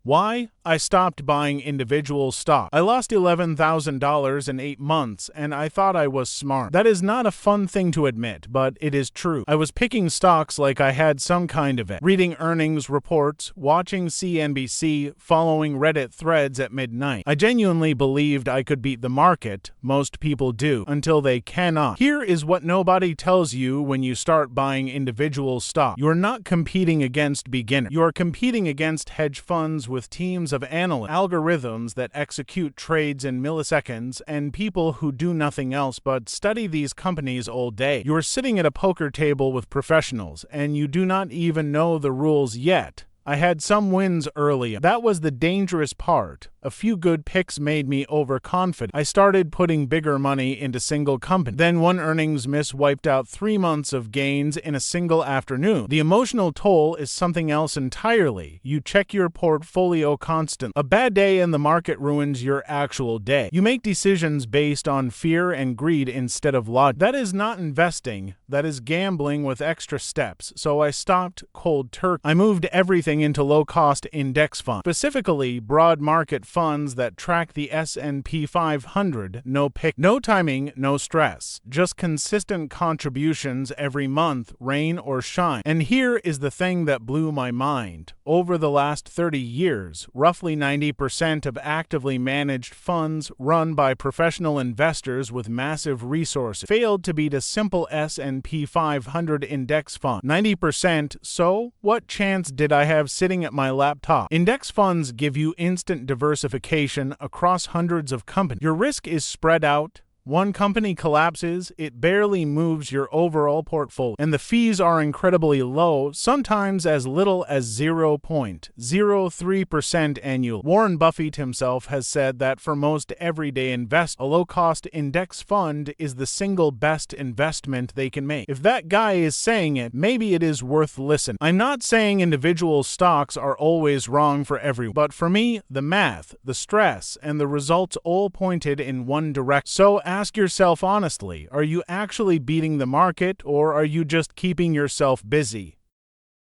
Why? I stopped buying individual stock. I lost $11,000 in 8 months, and I thought I was smart. That is not a fun thing to admit, but it is true. I was picking stocks like I had some kind of it, reading earnings reports, watching CNBC, following Reddit threads at midnight. I genuinely believed I could beat the market. Most people do, until they cannot. Here is what nobody tells you when you start buying individual stock. You are not competing against beginners. You are competing against hedge funds with teams of analysts, algorithms that execute trades in milliseconds, and people who do nothing else but study these companies all day. You are sitting at a poker table with professionals, and you do not even know the rules yet. I had some wins early. That was the dangerous part. A few good picks made me overconfident. I started putting bigger money into single companies. Then one earnings miss wiped out 3 months of gains in a single afternoon. The emotional toll is something else entirely. You check your portfolio constantly. A bad day in the market ruins your actual day. You make decisions based on fear and greed instead of logic. That is not investing. That is gambling with extra steps. So I stopped cold turkey. I moved everything into low-cost index funds, specifically broad market funds that track the S&P 500. No pick, no timing, no stress, just consistent contributions every month, rain or shine. And here is the thing that blew my mind. Over the last 30 years, roughly 90% of actively managed funds run by professional investors with massive resources failed to beat a simple S&P 500 index fund. 90%, so what chance did I have sitting at my laptop? Index funds give you instant diversification across hundreds of companies. Your risk is spread out. One company collapses, it barely moves your overall portfolio, and the fees are incredibly low, sometimes as little as 0.03% annual. Warren Buffett himself has said that for most everyday investors, a low-cost index fund is the single best investment they can make. If that guy is saying it, maybe it is worth listening. I'm not saying individual stocks are always wrong for everyone, but for me, the math, the stress, and the results all pointed in one direction. So ask yourself honestly, are you actually beating the market, or are you just keeping yourself busy?